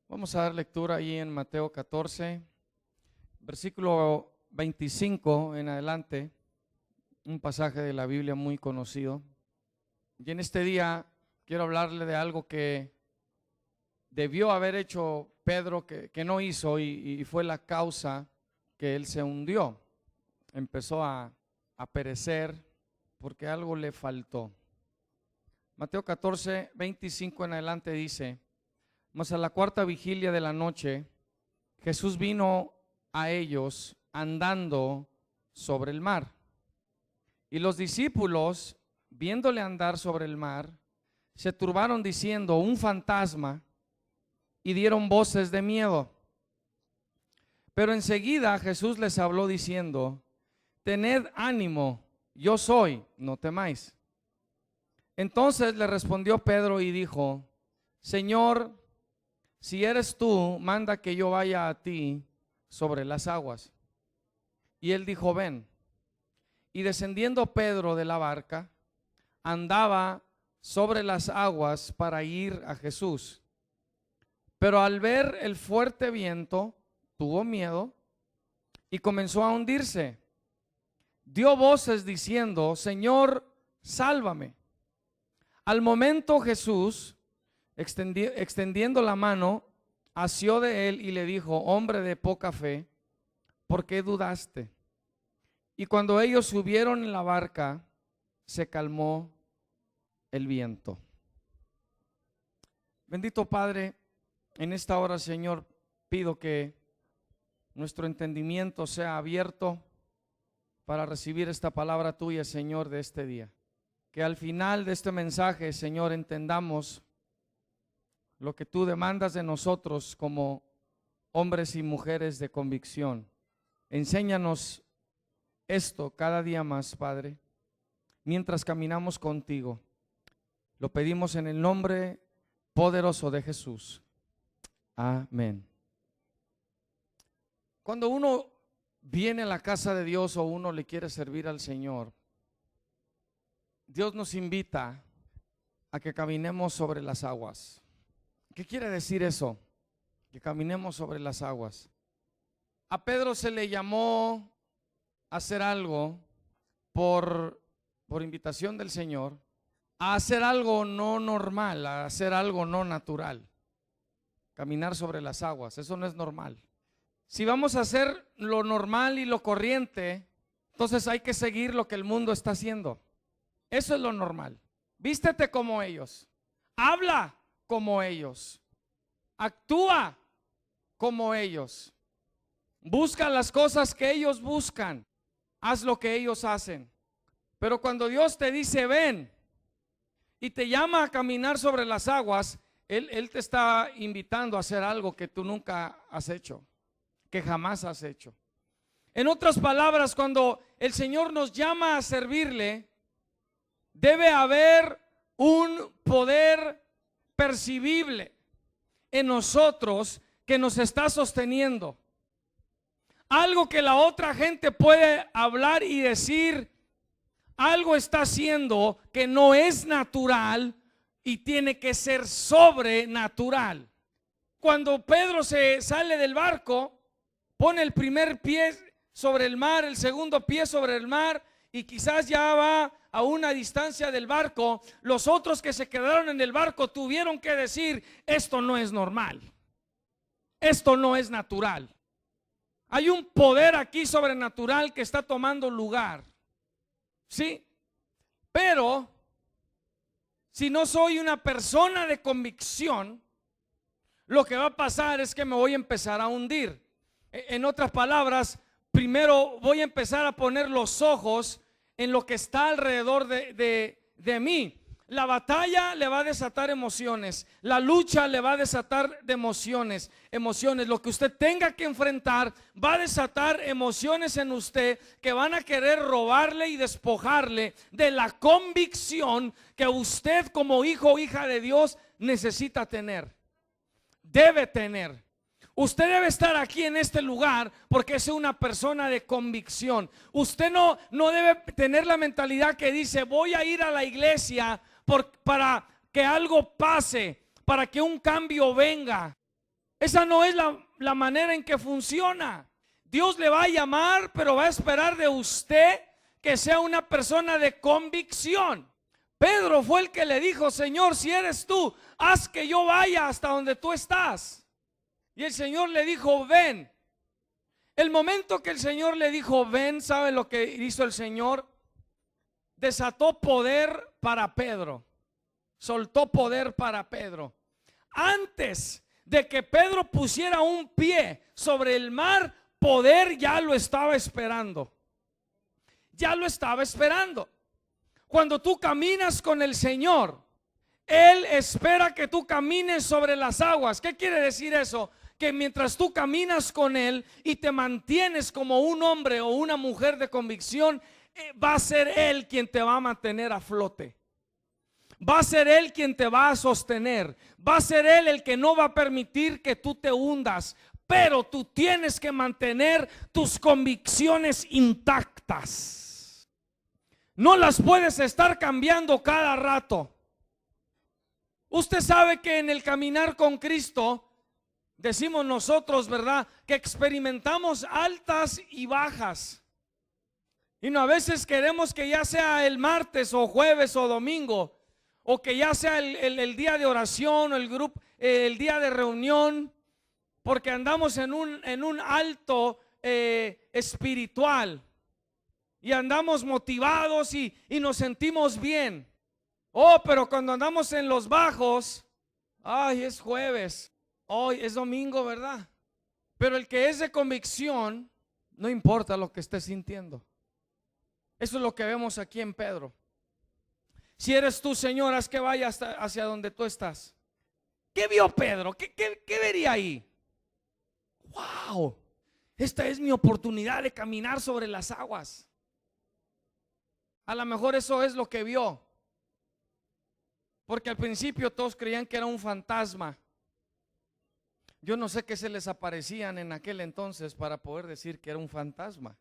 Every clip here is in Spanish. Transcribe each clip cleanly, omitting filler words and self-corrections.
Vamos a dar lectura ahí en Mateo 14, versículo 25 en adelante, un pasaje de la Biblia muy conocido. Y en este día quiero hablarle de algo que debió haber hecho Pedro, que no hizo, y fue la causa que él se hundió. Empezó a perecer porque algo le faltó. Mateo 14, 25 en adelante dice: mas a la cuarta vigilia de la noche, Jesús vino a ellos andando sobre el mar. Y los discípulos, viéndole andar sobre el mar, se turbaron diciendo: un fantasma, y dieron voces de miedo. Pero enseguida Jesús les habló diciendo: tened ánimo, yo soy, no temáis. Entonces le respondió Pedro y dijo: Señor, si eres tú, manda que yo vaya a ti sobre las aguas. Y él dijo: ven. Y descendiendo Pedro de la barca, andaba sobre las aguas para ir a Jesús. Pero al ver el fuerte viento, tuvo miedo y comenzó a hundirse. Dio voces diciendo: Señor, sálvame. Al momento Jesús, extendiendo la mano, asió de él y le dijo: hombre de poca fe, ¿por qué dudaste? Y cuando ellos subieron en la barca, se calmó el viento. Bendito Padre, en esta hora, Señor, pido que nuestro entendimiento sea abierto para recibir esta palabra tuya, Señor, de este día. Que al final de este mensaje, Señor, entendamos lo que tú demandas de nosotros como hombres y mujeres de convicción. Enséñanos esto cada día más, Padre, mientras caminamos contigo. Lo pedimos en el nombre poderoso de Jesús. Amén. Cuando uno viene a la casa de Dios o uno le quiere servir al Señor, Dios nos invita a que caminemos sobre las aguas. ¿Qué quiere decir eso? Que caminemos sobre las aguas. A Pedro se le llamó a hacer algo por invitación del Señor, a hacer algo no normal, a hacer algo no natural. Caminar sobre las aguas, eso no es normal. Si vamos a hacer lo normal y lo corriente, entonces hay que seguir lo que el mundo está haciendo. Eso es lo normal. Vístete como ellos, habla como ellos, actúa como ellos, busca las cosas que ellos buscan, haz lo que ellos hacen. Pero cuando Dios te dice ven y te llama a caminar sobre las aguas, Él te está invitando a hacer algo que tú nunca has hecho, que jamás has hecho. En otras palabras, cuando el Señor nos llama a servirle, debe haber un poder percibible en nosotros que nos está sosteniendo. Algo que la otra gente puede hablar y decir, algo está haciendo que no es natural y tiene que ser sobrenatural. Cuando Pedro se sale del barco, pone el primer pie sobre el mar, el segundo pie sobre el mar, y quizás ya va a una distancia del barco. Los otros que se quedaron en el barco tuvieron que decir: esto no es normal, esto no es natural. Hay un poder aquí sobrenatural que está tomando lugar, ¿sí? Pero si no soy una persona de convicción, lo que va a pasar es que me voy a empezar a hundir. En otras palabras, primero voy a empezar a poner los ojos en lo que está alrededor de mí. La batalla le va a desatar emociones, la lucha le va a desatar de emociones. Lo que usted tenga que enfrentar va a desatar emociones en usted que van a querer robarle y despojarle de la convicción que usted como hijo o hija de Dios necesita tener, debe tener. Usted debe estar aquí en este lugar porque es una persona de convicción. Usted no debe tener la mentalidad que dice: voy a ir a la iglesia para que algo pase, para que un cambio venga. Esa no es la manera en que funciona. Dios le va a llamar, pero va a esperar de usted que sea una persona de convicción. Pedro fue el que le dijo: Señor, si eres tú, haz que yo vaya hasta donde tú estás. Y el Señor le dijo: ven. El momento que el Señor le dijo: ven, ¿sabe lo que hizo el Señor? Desató poder para Pedro. Soltó poder para Pedro. Antes de que Pedro pusiera un pie sobre el mar, poder ya lo estaba esperando. Ya lo estaba esperando. Cuando tú caminas con el Señor, Él espera que tú camines sobre las aguas. ¿Qué quiere decir eso? Que mientras tú caminas con Él y te mantienes como un hombre o una mujer de convicción, va a ser Él quien te va a mantener a flote. Va a ser Él quien te va a sostener. Va a ser Él el que no va a permitir que tú te hundas. Pero tú tienes que mantener tus convicciones intactas. No las puedes estar cambiando cada rato. Usted sabe que en el caminar con Cristo, decimos nosotros, ¿verdad?, que experimentamos altas y bajas. Y no, a veces queremos que ya sea el martes o jueves o domingo, o que ya sea el día de oración o el grupo, el día de reunión, porque andamos en un alto espiritual y andamos motivados y nos sentimos bien. Oh, pero cuando andamos en los bajos, ay, es jueves, hoy es domingo, ¿verdad? Pero el que es de convicción, no importa lo que esté sintiendo. Eso es lo que vemos aquí en Pedro. Si eres tú, Señor, haz que vaya hacia donde tú estás. ¿Qué vio Pedro? ¿Qué vería ahí? ¡Wow! Esta es mi oportunidad de caminar sobre las aguas. A lo mejor eso es lo que vio. Porque al principio todos creían que era un fantasma. Yo no sé qué se les aparecían en aquel entonces para poder decir que era un fantasma.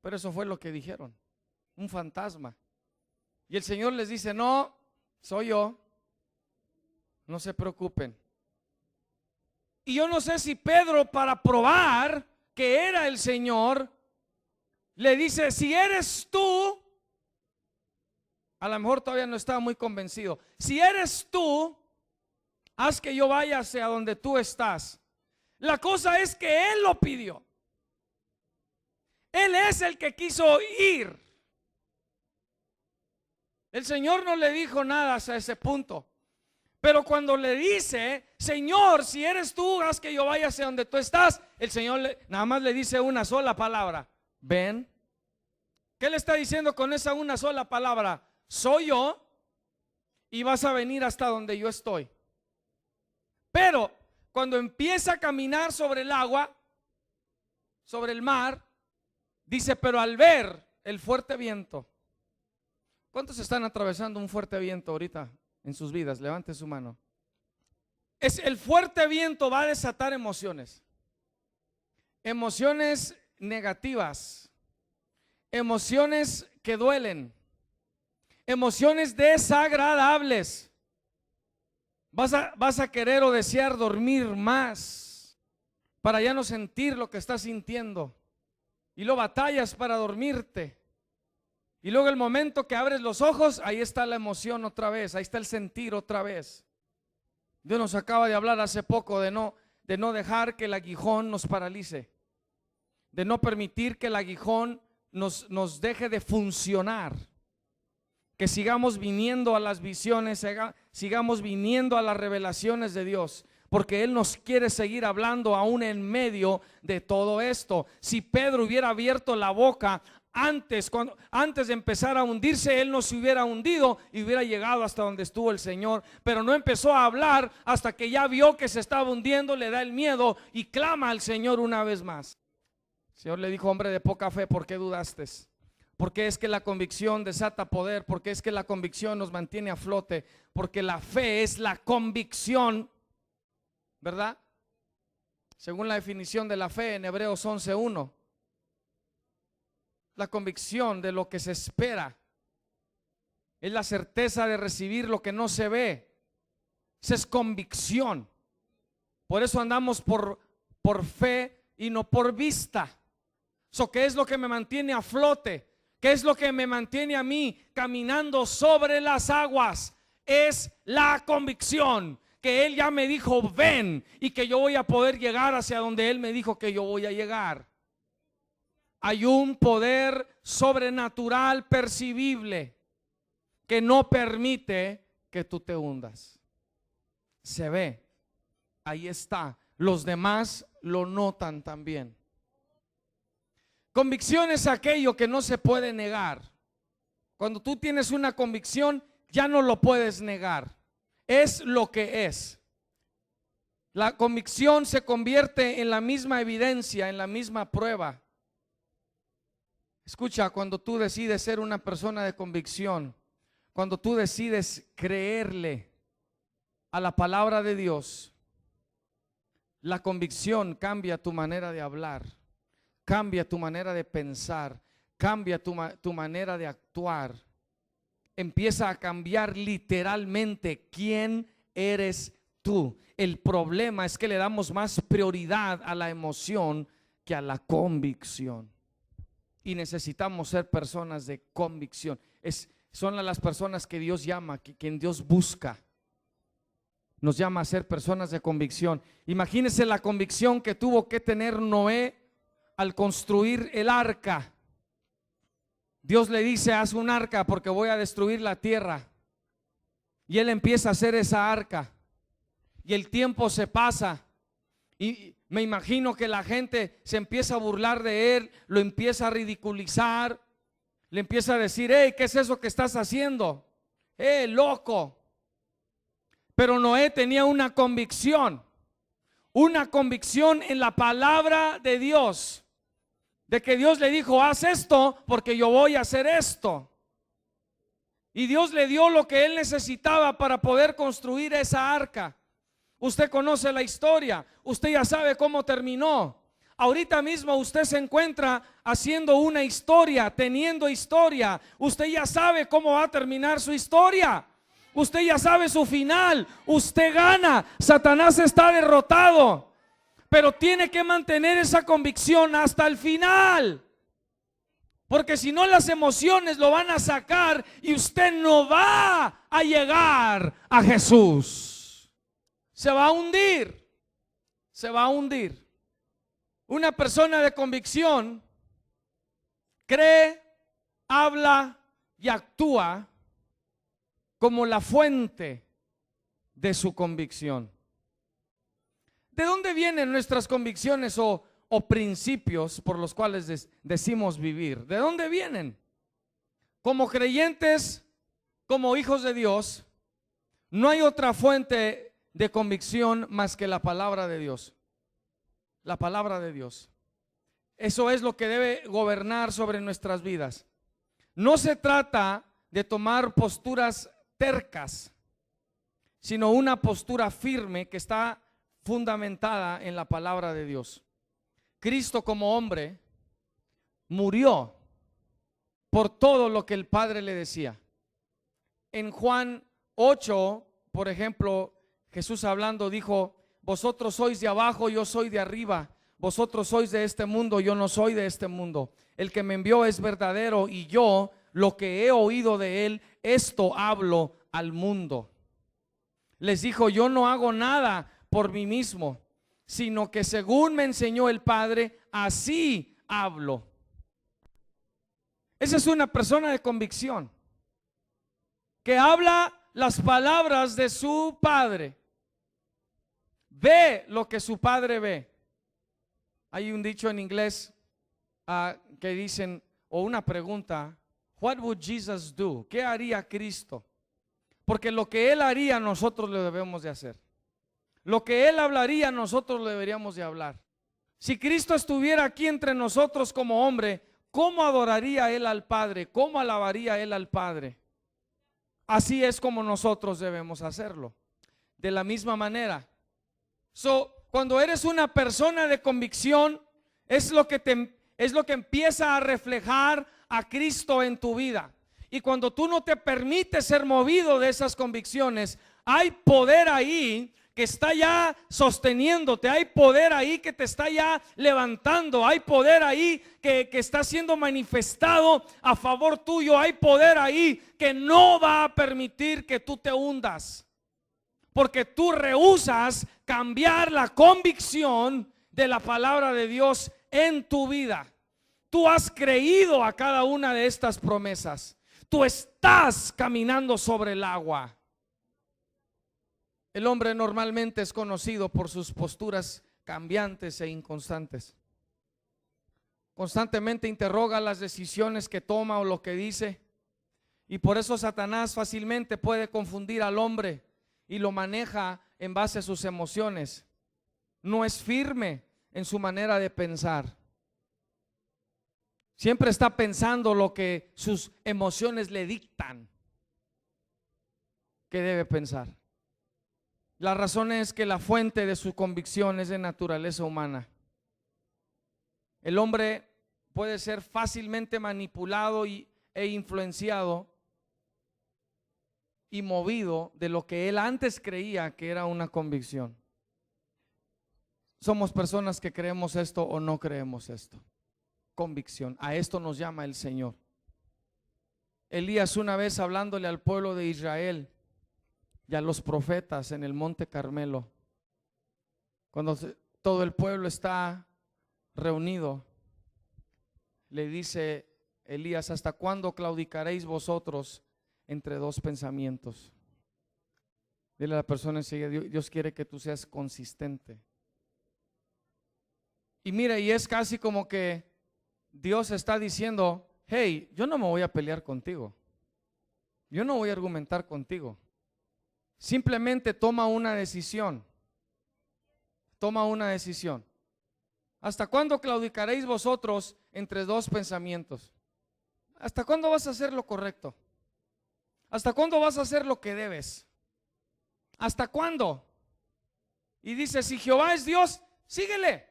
Pero eso fue lo que dijeron, un fantasma. Y el Señor les dice: no, soy yo, no se preocupen. Y yo no sé si Pedro, para probar que era el Señor, le dice: si eres tú, a lo mejor todavía no estaba muy convencido, si eres tú, haz que yo vaya hacia donde tú estás. La cosa es que Él lo pidió. Él es el que quiso ir. El Señor no le dijo nada hasta ese punto. Pero cuando le dice: Señor, si eres tú, haz que yo vaya hacia donde tú estás, el Señor nada más le dice una sola palabra: ven. ¿Qué le está diciendo con esa una sola palabra? Soy yo y vas a venir hasta donde yo estoy. Pero cuando empieza a caminar sobre el agua, sobre el mar, dice: pero al ver el fuerte viento. ¿Cuántos están atravesando un fuerte viento ahorita en sus vidas? Levante su mano. El fuerte viento va a desatar emociones. Emociones negativas. Emociones que duelen. Emociones desagradables. Vas a querer o desear dormir más para ya no sentir lo que estás sintiendo. Y luego batallas para dormirte. Y luego el momento que abres los ojos, ahí está la emoción otra vez, ahí está el sentir otra vez. Dios nos acaba de hablar hace poco de no dejar que el aguijón nos paralice, de no permitir que el aguijón nos deje de funcionar, que sigamos viniendo a las visiones, sigamos viniendo a las revelaciones de Dios, porque Él nos quiere seguir hablando aún en medio de todo esto. Si Pedro hubiera abierto la boca antes de empezar a hundirse, él no se hubiera hundido y hubiera llegado hasta donde estuvo el Señor. Pero no empezó a hablar hasta que ya vio que se estaba hundiendo, le da el miedo y clama al Señor una vez más. El Señor le dijo: hombre de poca fe, ¿por qué dudaste? Porque es que la convicción desata poder, porque es que la convicción nos mantiene a flote, porque la fe es la convicción, ¿verdad? Según la definición de la fe en Hebreos 11:1. La convicción de lo que se espera es la certeza de recibir lo que no se ve. Esa es convicción. Por eso andamos por fe y no por vista. ¿Qué es lo que me mantiene a flote? ¿Qué es lo que me mantiene a mí caminando sobre las aguas? Es la convicción que Él ya me dijo ven, y que yo voy a poder llegar hacia donde Él me dijo que yo voy a llegar. Hay un poder sobrenatural percibible que no permite que tú te hundas. Se ve, ahí está. Los demás lo notan también. Convicción es aquello que no se puede negar. Cuando tú tienes una convicción, ya no lo puedes negar. Es lo que es. La convicción se convierte en la misma evidencia, en la misma prueba. Escucha, cuando tú decides ser una persona de convicción, cuando tú decides creerle a la palabra de Dios, la convicción cambia tu manera de hablar, cambia tu manera de pensar, cambia tu manera de actuar. Empieza a cambiar literalmente quién eres tú. El problema es que le damos más prioridad a la emoción que a la convicción. Y necesitamos ser personas de convicción. Son las personas que Dios llama, quien Dios busca. Nos llama a ser personas de convicción. Imagínense la convicción que tuvo que tener Noé al construir el arca. Dios le dice: haz un arca porque voy a destruir la tierra. Y él empieza a hacer esa arca. Y el tiempo se pasa. Y me imagino que la gente se empieza a burlar de él, lo empieza a ridiculizar, le empieza a decir: hey, ¿qué es eso que estás haciendo? Loco. Pero Noé tenía una convicción en la palabra de Dios, de que Dios le dijo: haz esto porque yo voy a hacer esto. Y Dios le dio lo que él necesitaba para poder construir esa arca. Usted conoce la historia, usted ya sabe cómo terminó. Ahorita mismo usted se encuentra haciendo una historia, teniendo historia. Usted ya sabe cómo va a terminar su historia. Usted ya sabe su final. Usted gana. Satanás está derrotado. Pero tiene que mantener esa convicción hasta el final. Porque si no, las emociones lo van a sacar y usted no va a llegar a Jesús. Se va a hundir. Se va a hundir. Una persona de convicción cree, habla y actúa como la fuente de su convicción. ¿De dónde vienen nuestras convicciones o principios por los cuales decimos vivir? ¿De dónde vienen? Como creyentes, como hijos de Dios, no hay otra fuente de convicción más que la palabra de Dios. La palabra de Dios. Eso es lo que debe gobernar sobre nuestras vidas. No se trata de tomar posturas tercas, sino una postura firme que está fundamentada en la palabra de Dios. Cristo como hombre murió por todo lo que el Padre le decía. En Juan 8, por ejemplo, Jesús hablando dijo: vosotros sois de abajo, yo soy de arriba. Vosotros sois de este mundo, yo no soy de este mundo. El que me envió es verdadero y yo, lo que he oído de él, esto hablo al mundo. Les dijo: yo no hago nada por mí mismo, sino que según me enseñó el Padre, así hablo. Esa es una persona de convicción, que habla las palabras de su Padre. Ve lo que su Padre ve. Hay un dicho en inglés que dicen, o una pregunta: what would Jesus do? ¿Qué haría Cristo? Porque lo que Él haría, nosotros lo debemos de hacer. Lo que Él hablaría, nosotros lo deberíamos de hablar. Si Cristo estuviera aquí entre nosotros como hombre, ¿cómo adoraría Él al Padre? ¿Cómo alabaría Él al Padre? Así es como nosotros debemos hacerlo. De la misma manera. Cuando eres una persona de convicción, es lo que empieza a reflejar a Cristo en tu vida. Y cuando tú no te permites ser movido de esas convicciones, hay poder ahí que está ya sosteniéndote, hay poder ahí que te está ya levantando, hay poder ahí que está siendo manifestado a favor tuyo, hay poder ahí que no va a permitir que tú te hundas, porque tú rehusas cambiar la convicción de la palabra de Dios en tu vida. Tú has creído a cada una de estas promesas, tú estás caminando sobre el agua. El hombre normalmente es conocido por sus posturas cambiantes e inconstantes. Constantemente interroga las decisiones que toma o lo que dice. Y por eso Satanás fácilmente puede confundir al hombre y lo maneja en base a sus emociones. No es firme en su manera de pensar. Siempre está pensando lo que sus emociones le dictan que debe pensar. La razón es que la fuente de su convicción es de naturaleza humana. El hombre puede ser fácilmente manipulado e influenciado y movido de lo que él antes creía que era una convicción. Somos personas que creemos esto o no creemos esto. Convicción. A esto nos llama el Señor. Elías, una vez hablándole al pueblo de Israel y a los profetas en el monte Carmelo, cuando todo el pueblo está reunido, le dice Elías: ¿hasta cuándo claudicaréis vosotros entre dos pensamientos? Dile a la persona enseguida: Dios quiere que tú seas consistente. Y mira, y es casi como que Dios está diciendo: hey, yo no me voy a pelear contigo, yo no voy a argumentar contigo. Simplemente toma una decisión. Toma una decisión. ¿Hasta cuándo claudicaréis vosotros entre dos pensamientos? ¿Hasta cuándo vas a hacer lo correcto? ¿Hasta cuándo vas a hacer lo que debes? ¿Hasta cuándo? Y dice: si Jehová es Dios, síguele.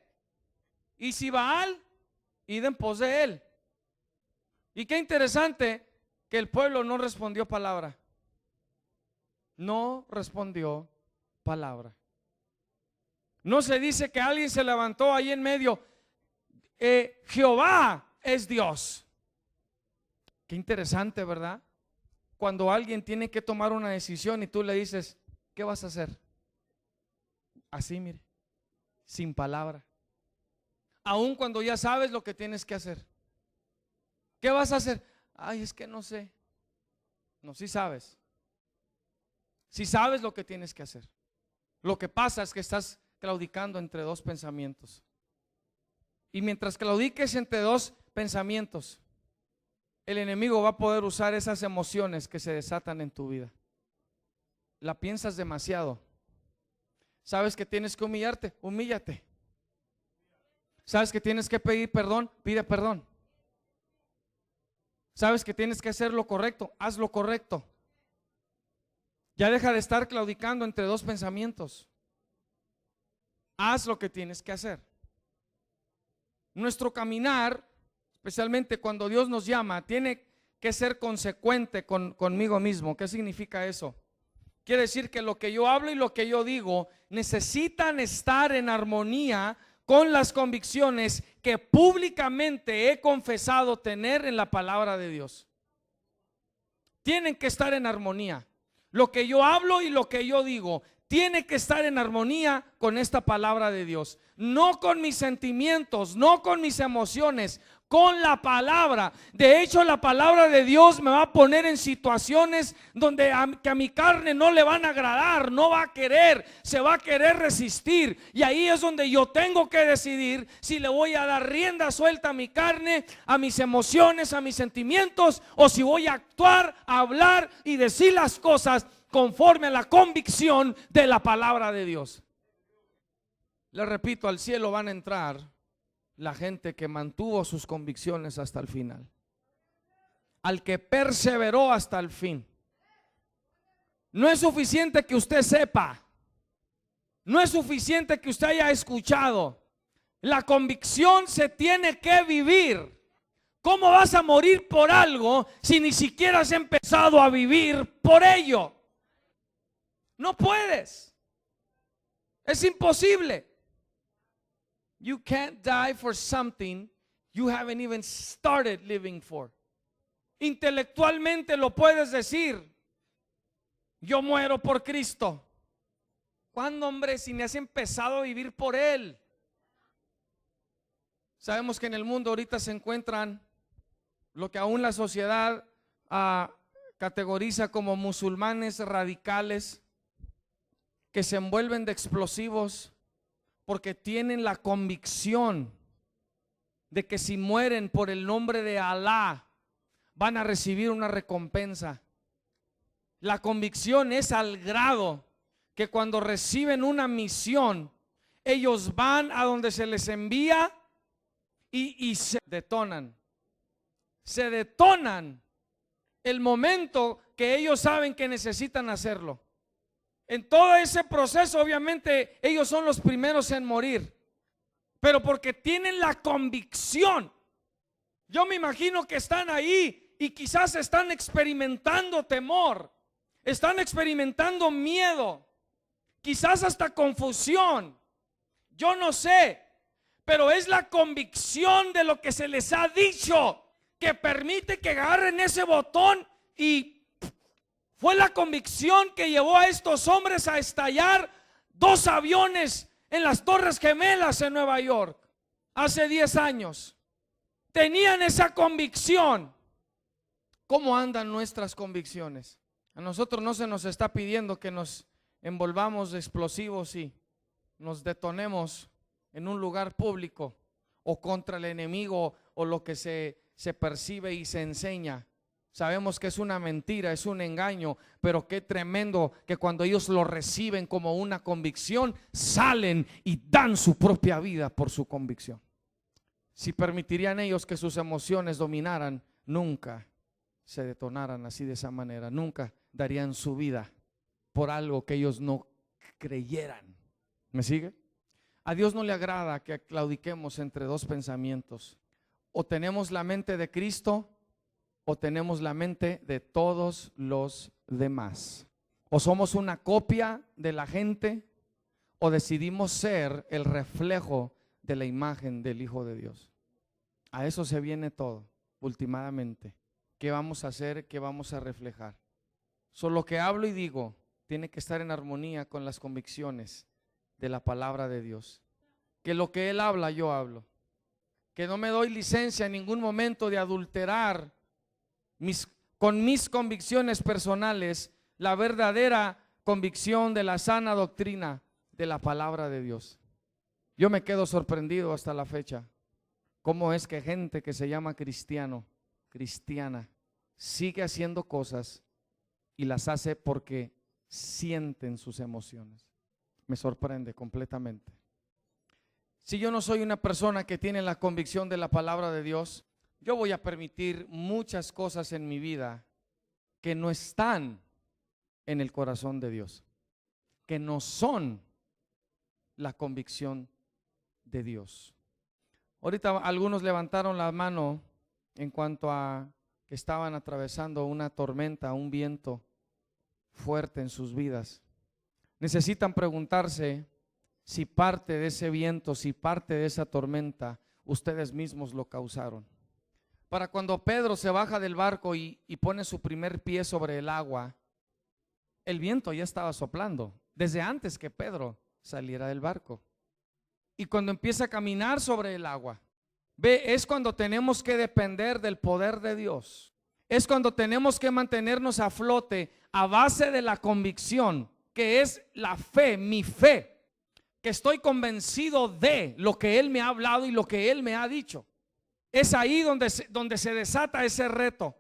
Y si Baal, id en pos de él. Y qué interesante que el pueblo no respondió palabra. No respondió palabra. No se dice que alguien se levantó ahí en medio: Jehová es Dios. Qué interesante, ¿verdad? Cuando alguien tiene que tomar una decisión y tú le dices: ¿qué vas a hacer? Así, mire, sin palabra. Aun cuando ya sabes lo que tienes que hacer. ¿Qué vas a hacer? Ay, es que no sé. No, sí sabes. Si sabes lo que tienes que hacer. Lo que pasa es que estás claudicando entre dos pensamientos. Y mientras claudiques entre dos pensamientos, el enemigo va a poder usar esas emociones que se desatan en tu vida. La piensas demasiado. ¿Sabes que tienes que humillarte? Humíllate. ¿Sabes que tienes que pedir perdón? Pide perdón. ¿Sabes que tienes que hacer lo correcto? Haz lo correcto. Ya deja de estar claudicando entre dos pensamientos. Haz lo que tienes que hacer. Nuestro caminar, especialmente cuando Dios nos llama, tiene que ser consecuente conmigo mismo. ¿Qué significa eso? Quiere decir que lo que yo hablo y lo que yo digo necesitan estar en armonía con las convicciones que públicamente he confesado tener en la palabra de Dios. Tienen que estar en armonía. Lo que yo hablo y lo que yo digo tiene que estar en armonía con esta palabra de Dios. No con mis sentimientos, no con mis emociones, con la palabra. De hecho, la palabra de Dios me va a poner en situaciones donde a mi carne no le van a agradar, no va a querer, se va a querer resistir. Y ahí es donde yo tengo que decidir si le voy a dar rienda suelta a mi carne, a mis emociones, a mis sentimientos, o si voy a actuar, a hablar y decir las cosas conforme a la convicción de la palabra de Dios. Le repito, al cielo van a entrar la gente que mantuvo sus convicciones hasta el final, al que perseveró hasta el fin. No es suficiente que usted sepa, no es suficiente que usted haya escuchado. La convicción se tiene que vivir. ¿Cómo vas a morir por algo si ni siquiera has empezado a vivir por ello? No puedes. Es imposible. You can't die for something you haven't even started living for. Intelectualmente lo puedes decir. Yo muero por Cristo. ¿Cuándo, hombre, si me has empezado a vivir por Él? Sabemos que en el mundo ahorita se encuentran lo que aún la sociedad categoriza como musulmanes radicales, que se envuelven de explosivos porque tienen la convicción de que si mueren por el nombre de Alá van a recibir una recompensa. La convicción es al grado que cuando reciben una misión, ellos van a donde se les envía y se detonan. Se detonan el momento que ellos saben que necesitan hacerlo. En todo ese proceso, obviamente, ellos son los primeros en morir, pero porque tienen la convicción. Yo me imagino que están ahí y quizás están experimentando temor, están experimentando miedo, quizás hasta confusión. Yo no sé, pero es la convicción de lo que se les ha dicho que permite que agarren ese botón, y fue la convicción que llevó a estos hombres a estallar 2 aviones en las Torres Gemelas en Nueva York hace 10 años. Tenían esa convicción. ¿Cómo andan nuestras convicciones? A nosotros no se nos está pidiendo que nos envolvamos de explosivos y nos detonemos en un lugar público o contra el enemigo o lo que se percibe y se enseña. Sabemos que es una mentira, es un engaño, pero qué tremendo que cuando ellos lo reciben como una convicción, salen y dan su propia vida por su convicción. Si permitirían ellos que sus emociones dominaran, nunca se detonaran así de esa manera, nunca darían su vida por algo que ellos no creyeran. ¿Me sigue? A Dios no le agrada que claudiquemos entre 2 pensamientos. O tenemos la mente de Cristo o tenemos la mente de todos los demás. O somos una copia de la gente o decidimos ser el reflejo de la imagen del Hijo de Dios. A eso se viene todo, últimamente. ¿Qué vamos a hacer? ¿Qué vamos a reflejar? Lo que hablo y digo tiene que estar en armonía con las convicciones de la palabra de Dios. Que lo que Él habla, yo hablo. Que no me doy licencia en ningún momento de adulterar con mis convicciones personales la verdadera convicción de la sana doctrina de la palabra de Dios. Yo me quedo sorprendido hasta la fecha cómo es que gente que se llama cristiana, sigue haciendo cosas y las hace porque sienten sus emociones. Me sorprende completamente. Si yo no soy una persona que tiene la convicción de la palabra de Dios, yo voy a permitir muchas cosas en mi vida que no están en el corazón de Dios, que no son la convicción de Dios. Ahorita algunos levantaron la mano en cuanto a que estaban atravesando una tormenta, un viento fuerte en sus vidas. Necesitan preguntarse si parte de ese viento, si parte de esa tormenta, ustedes mismos lo causaron. Para cuando Pedro se baja del barco y pone su primer pie sobre el agua, el viento ya estaba soplando desde antes que Pedro saliera del barco. Y cuando empieza a caminar sobre el agua, es cuando tenemos que depender del poder de Dios. Es cuando tenemos que mantenernos a flote a base de la convicción, que es la fe, mi fe, que estoy convencido de lo que Él me ha hablado y lo que Él me ha dicho. Es ahí donde se desata ese reto.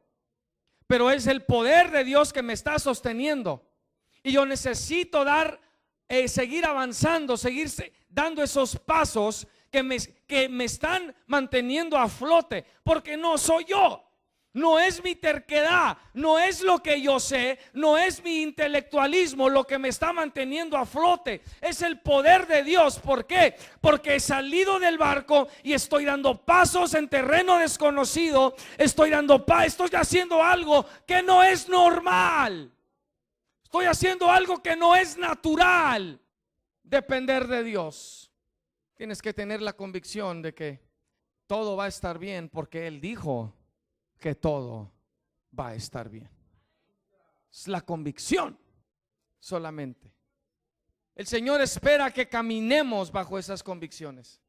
Pero es el poder de Dios que me está sosteniendo. Y yo necesito seguir avanzando, seguir dando esos pasos que me están manteniendo a flote. Porque no soy yo. No es mi terquedad, no es lo que yo sé, no es mi intelectualismo lo que me está manteniendo a flote. Es el poder de Dios. ¿Por qué? Porque he salido del barco y estoy dando pasos en terreno desconocido. Estoy haciendo algo que no es normal. Estoy haciendo algo que no es natural. depender de Dios. Tienes que tener la convicción de que todo va a estar bien porque Él dijo que todo va a estar bien. Es la convicción solamente. El Señor espera que caminemos bajo esas convicciones.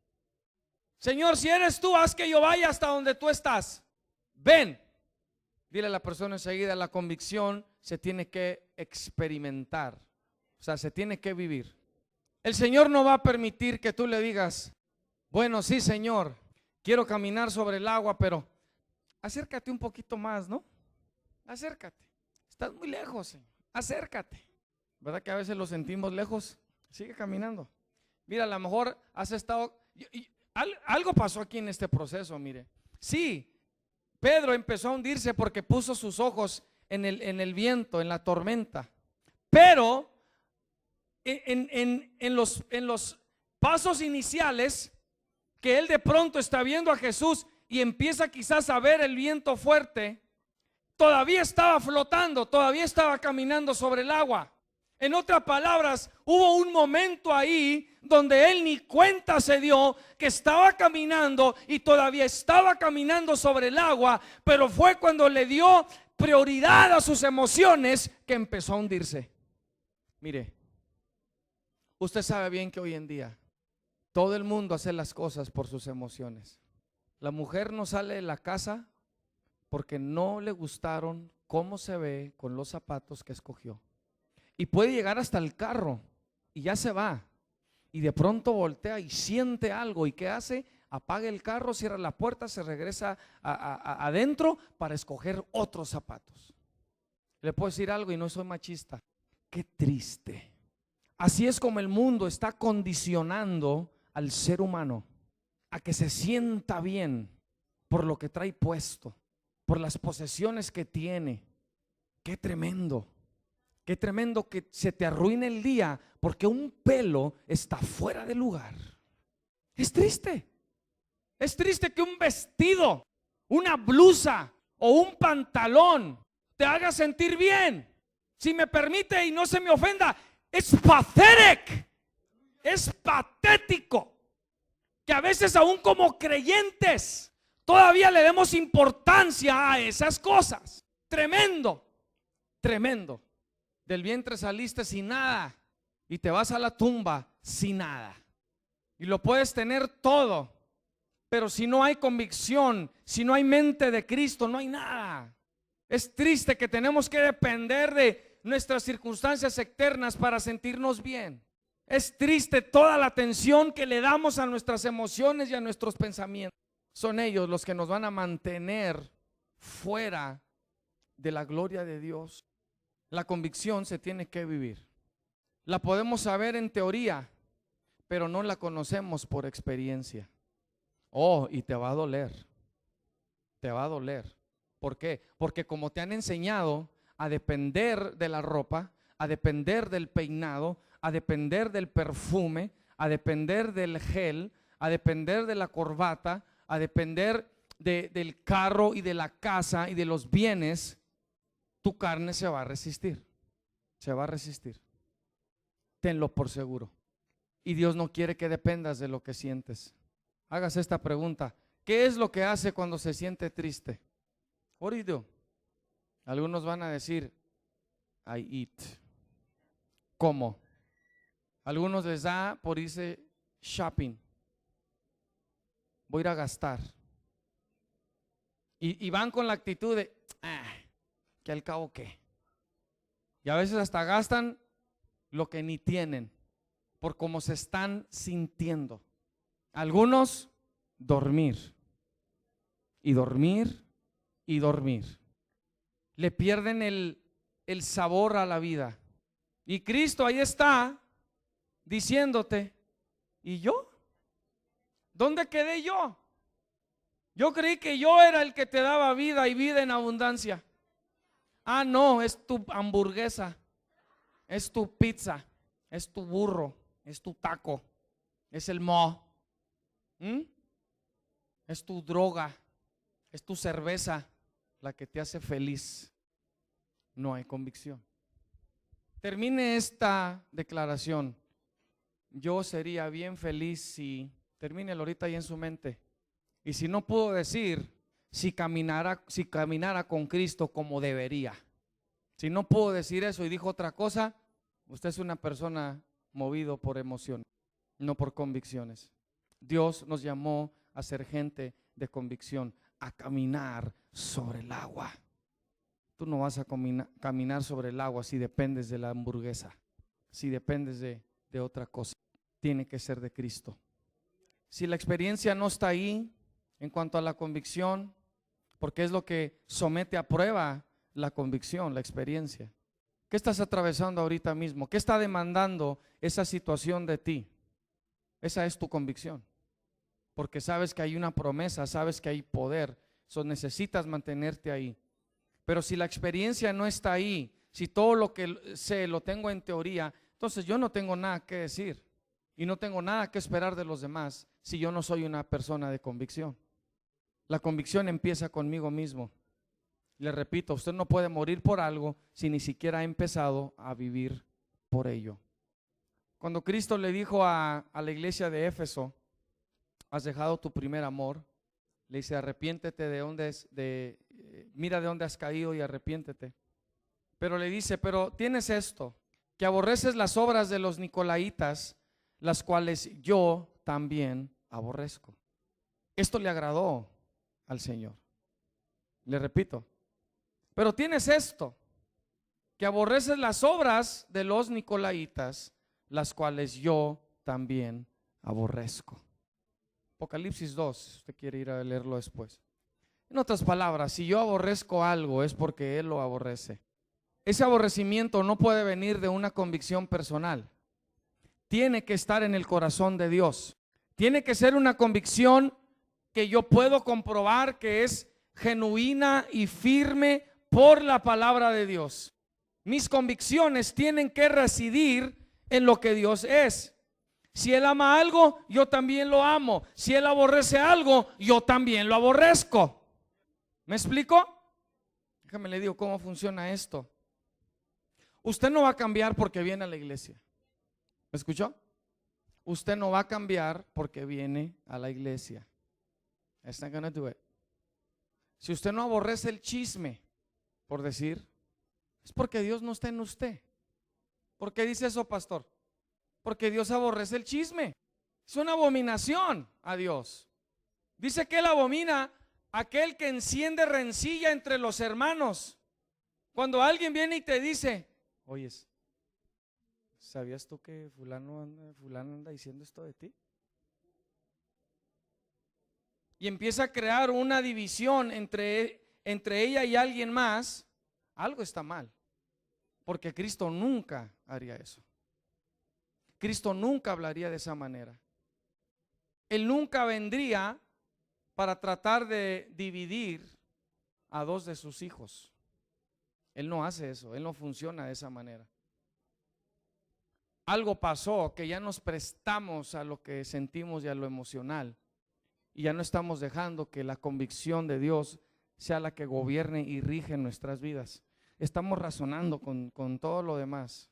Señor, si eres tú, haz que yo vaya hasta donde tú estás. Ven. Dile a la persona enseguida, la convicción se tiene que experimentar. O sea, se tiene que vivir. El Señor no va a permitir que tú le digas, bueno, sí, Señor, quiero caminar sobre el agua, pero acércate un poquito más, ¿no? Acércate. Estás muy lejos, Señor. Acércate. ¿Verdad que a veces lo sentimos lejos? Sigue caminando. Mira, a lo mejor has estado... algo pasó aquí en este proceso, mire. Sí, Pedro empezó a hundirse porque puso sus ojos en el viento, en la tormenta. Pero en los pasos iniciales, que él de pronto está viendo a Jesús y empieza quizás a ver el viento fuerte, todavía estaba flotando, todavía estaba caminando sobre el agua. En otras palabras, hubo un momento ahí donde él ni cuenta se dio que estaba caminando y todavía estaba caminando sobre el agua, pero fue cuando le dio prioridad a sus emociones que empezó a hundirse. Mire, usted sabe bien que hoy en día todo el mundo hace las cosas por sus emociones. La mujer no sale de la casa porque no le gustaron cómo se ve con los zapatos que escogió. Y puede llegar hasta el carro y ya se va. Y de pronto voltea y siente algo. ¿Y qué hace? Apaga el carro, cierra la puerta, se regresa adentro para escoger otros zapatos. Le puedo decir algo y no soy machista. Qué triste. Así es como el mundo está condicionando al ser humano a que se sienta bien por lo que trae puesto, por las posesiones que tiene. Qué tremendo. Qué tremendo que se te arruine el día porque un pelo está fuera de lugar. Es triste. Es triste que un vestido, una blusa o un pantalón te haga sentir bien. Si me permite y no se me ofenda, es pathetic. Es patético que a veces aún como creyentes todavía le demos importancia a esas cosas. Tremendo, tremendo. Del vientre saliste sin nada y te vas a la tumba sin nada. Y lo puedes tener todo, pero si no hay convicción, si no hay mente de Cristo, no hay nada. Es triste que tenemos que depender de nuestras circunstancias externas para sentirnos bien. Es triste toda la atención que le damos a nuestras emociones y a nuestros pensamientos. Son ellos los que nos van a mantener fuera de la gloria de Dios. La convicción se tiene que vivir. La podemos saber en teoría, pero no la conocemos por experiencia. Oh, y te va a doler. Te va a doler. ¿Por qué? Porque como te han enseñado a depender de la ropa, a depender del peinado, a depender del perfume, a depender del gel, a depender de la corbata, a depender del carro y de la casa y de los bienes, tu carne se va a resistir. Se va a resistir. Tenlo por seguro. Y Dios no quiere que dependas de lo que sientes. Hágase esta pregunta. ¿Qué es lo que hace cuando se siente triste? What do you do? Algunos van a decir, I eat. ¿Cómo? Algunos les da por irse shopping. Voy a ir a gastar. Y van con la actitud de, que al cabo qué. Y a veces hasta gastan lo que ni tienen por cómo se están sintiendo. Algunos dormir y dormir y dormir. Le pierden el sabor a la vida. Y Cristo ahí está diciéndote, ¿y yo? ¿Dónde quedé yo? Yo creí que yo era el que te daba vida y vida en abundancia. Ah, no, es tu hamburguesa, es tu pizza, es tu burro, es tu taco, es el mo, es tu droga, es tu cerveza la que te hace feliz. No hay convicción. Termine esta declaración yo sería bien feliz si, termínelo ahorita ahí en su mente, y si no pudo decir, si caminara con Cristo como debería. Si no pudo decir eso y dijo otra cosa, usted es una persona movido por emoción, no por convicciones. Dios nos llamó a ser gente de convicción, a caminar sobre el agua. Tú no vas a caminar sobre el agua si dependes de la hamburguesa, si dependes de otra cosa. Tiene que ser de Cristo. Si la experiencia no está ahí en cuanto a la convicción, porque es lo que somete a prueba la convicción, la experiencia. ¿Qué estás atravesando ahorita mismo? ¿Qué está demandando esa situación de ti? Esa es tu convicción. Porque sabes que hay una promesa, sabes que hay poder, necesitas mantenerte ahí. Pero si la experiencia no está ahí, si todo lo que sé lo tengo en teoría, entonces yo no tengo nada que decir y no tengo nada que esperar de los demás si yo no soy una persona de convicción. La convicción empieza conmigo mismo. Le repito, usted no puede morir por algo si ni siquiera ha empezado a vivir por ello. Cuando Cristo le dijo a la iglesia de Éfeso, has dejado tu primer amor, le dice, arrepiéntete mira de dónde has caído y arrepiéntete. Pero le dice, pero tienes esto, que aborreces las obras de los nicolaítas, las cuales yo también aborrezco. Esto le agradó al Señor. Le repito, pero tienes esto, que aborreces las obras de los nicolaítas, las cuales yo también aborrezco. Apocalipsis 2, usted quiere ir a leerlo después. En otras palabras, si yo aborrezco algo es porque Él lo aborrece. Ese aborrecimiento no puede venir de una convicción personal. Tiene que estar en el corazón de Dios. Tiene que ser una convicción que yo puedo comprobar que es genuina y firme por la palabra de Dios. Mis convicciones tienen que residir en lo que Dios es. Si Él ama algo, yo también lo amo. Si Él aborrece algo, yo también lo aborrezco. ¿Me explico? Déjame le digo cómo funciona esto. Usted no va a cambiar porque viene a la iglesia. ¿Me escuchó? Usted no va a cambiar porque viene a la iglesia. It's not gonna do it. Si usted no aborrece el chisme, por decir, es porque Dios no está en usted. ¿Por qué dice eso, pastor? Porque Dios aborrece el chisme. Es una abominación a Dios. Dice que Él abomina aquel que enciende rencilla entre los hermanos. Cuando alguien viene y te dice, oyes, ¿sabías tú que fulano anda diciendo esto de ti? Y empieza a crear una división entre ella y alguien más. Algo está mal, porque Cristo nunca haría eso. Cristo nunca hablaría de esa manera. Él nunca vendría para tratar de dividir a dos de sus hijos. Él no hace eso, Él no funciona de esa manera. Algo pasó que ya nos prestamos a lo que sentimos y a lo emocional, y ya no estamos dejando que la convicción de Dios sea la que gobierne y rige nuestras vidas. Estamos razonando con todo lo demás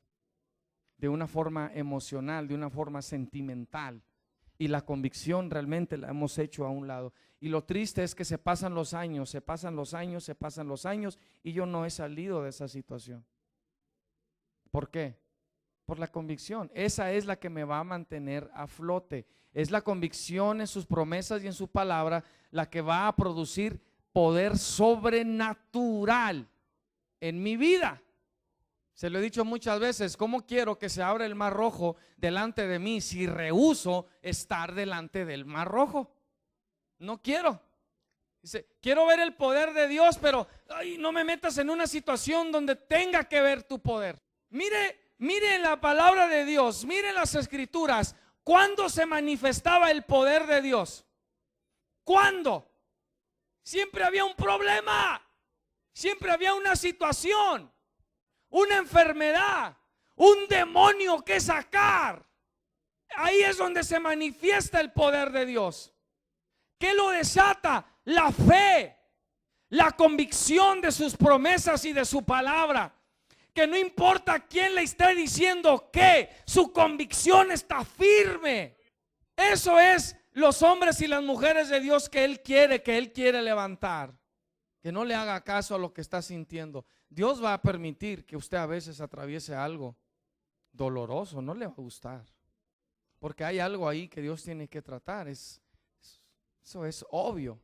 de una forma emocional, de una forma sentimental, y la convicción realmente la hemos hecho a un lado. Y lo triste es que se pasan los años, y yo no he salido de esa situación. ¿Por qué? Por la convicción. Esa es la que me va a mantener a flote. Es la convicción en sus promesas y en su palabra la que va a producir poder sobrenatural en mi vida. Se lo he dicho muchas veces, ¿cómo quiero que se abra el mar rojo delante de mí si rehúso estar delante del mar rojo? No quiero. Dice, quiero ver el poder de Dios, pero no me metas en una situación donde tenga que ver tu poder. Mire en la palabra de Dios, mire en las escrituras, ¿cuándo se manifestaba el poder de Dios? ¿Cuándo? Siempre había un problema, siempre había una situación, una enfermedad, un demonio que sacar. Ahí es donde se manifiesta el poder de Dios. ¿Qué lo desata? La fe, la convicción de sus promesas y de su palabra. que no importa quién le esté diciendo qué, su convicción está firme. Eso es los hombres y las mujeres de Dios que Él quiere levantar. Que no le haga caso a lo que está sintiendo. Dios va a permitir que usted a veces atraviese algo doloroso, no le va a gustar. Porque hay algo ahí que Dios tiene que tratar, eso es obvio.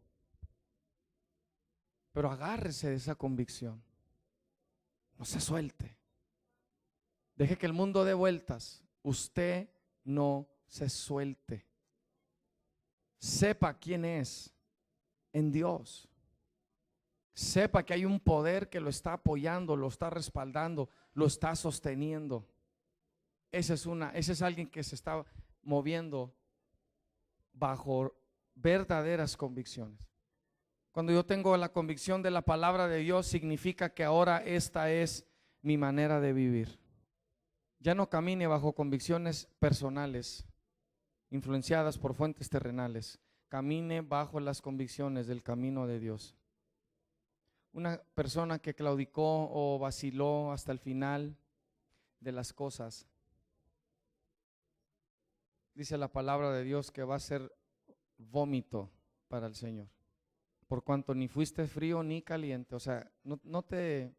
Pero agárrese de esa convicción. No se suelte. Deje que el mundo dé vueltas. Usted no se suelte. Sepa quién es en Dios. Sepa que hay un poder que lo está apoyando, lo está respaldando, lo está sosteniendo. Ese es alguien que se está moviendo bajo verdaderas convicciones. Cuando yo tengo la convicción de la palabra de Dios, significa que ahora esta es mi manera de vivir. Ya no camine bajo convicciones personales, influenciadas por fuentes terrenales. Camine bajo las convicciones del camino de Dios. Una persona que claudicó o vaciló hasta el final de las cosas, dice la palabra de Dios que va a ser vómito para el Señor. Por cuanto ni fuiste frío ni caliente. O sea, no te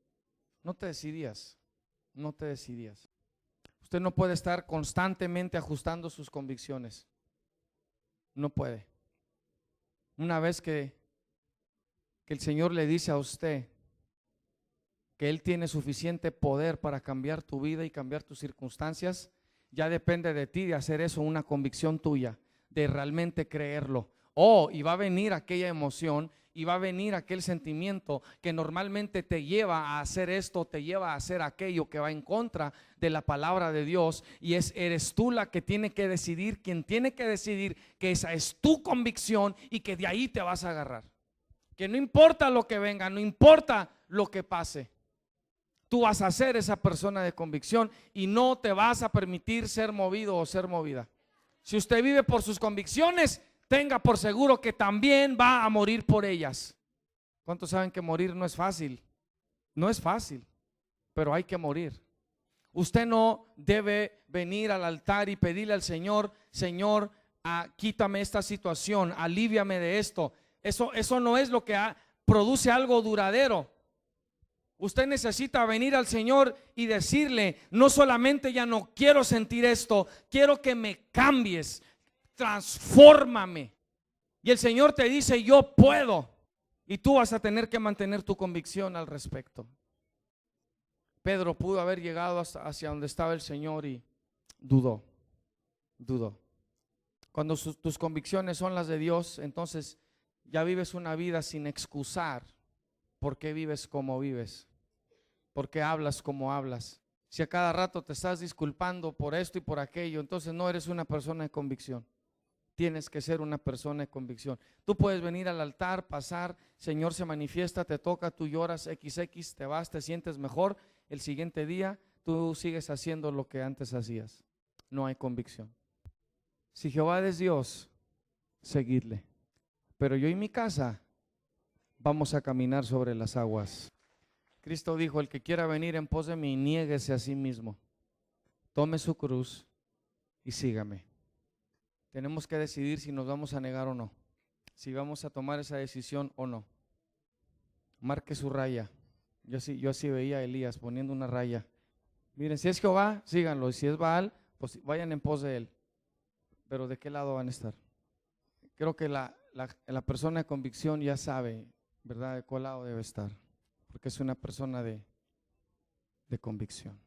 decidías. No te decidías. Usted no puede estar constantemente ajustando sus convicciones. No puede. Una vez que el Señor le dice a usted que Él tiene suficiente poder para cambiar tu vida y cambiar tus circunstancias, ya depende de ti de hacer eso una convicción tuya, de realmente creerlo. Y va a venir aquella emoción y va a venir aquel sentimiento que normalmente te lleva a hacer esto, te lleva a hacer aquello que va en contra de la palabra de Dios, y eres tú la que tiene que decidir, quien tiene que decidir que esa es tu convicción y que de ahí te vas a agarrar. Que no importa lo que venga, no importa lo que pase, tú vas a ser esa persona de convicción y no te vas a permitir ser movido o ser movida. Si usted vive por sus convicciones, tenga por seguro que también va a morir por ellas. ¿Cuántos saben que morir no es fácil? No es fácil, pero hay que morir. Usted no debe venir al altar y pedirle al Señor: Señor, quítame esta situación, alíviame de esto. Eso no es lo que produce algo duradero. Usted necesita venir al Señor y decirle: no solamente ya no quiero sentir esto, quiero que me cambies, transfórmame. Y el Señor te dice: yo puedo. Y tú vas a tener que mantener tu convicción al respecto. Pedro pudo haber llegado hacia donde estaba el Señor y dudó. Cuando tus convicciones son las de Dios, entonces ya vives una vida sin excusar por qué vives como vives, por qué hablas como hablas. Si a cada rato te estás disculpando por esto y por aquello, entonces no eres una persona de convicción. Tienes que ser una persona de convicción. Tú puedes venir al altar, pasar, Señor se manifiesta, te toca, tú lloras, XX, te vas, te sientes mejor. El siguiente día tú sigues haciendo lo que antes hacías. No hay convicción. Si Jehová es Dios, seguidle. Pero yo y mi casa vamos a caminar sobre las aguas. Cristo dijo: el que quiera venir en pos de mí, niéguese a sí mismo, tome su cruz y sígame. Tenemos que decidir si nos vamos a negar o no, si vamos a tomar esa decisión o no. Marque su raya. Yo así veía a Elías poniendo una raya. Miren, si es Jehová, síganlo, y si es Baal, pues vayan en pos de él. Pero ¿de qué lado van a estar? Creo que la persona de convicción ya sabe, ¿verdad?, de cuál lado debe estar, porque es una persona de convicción.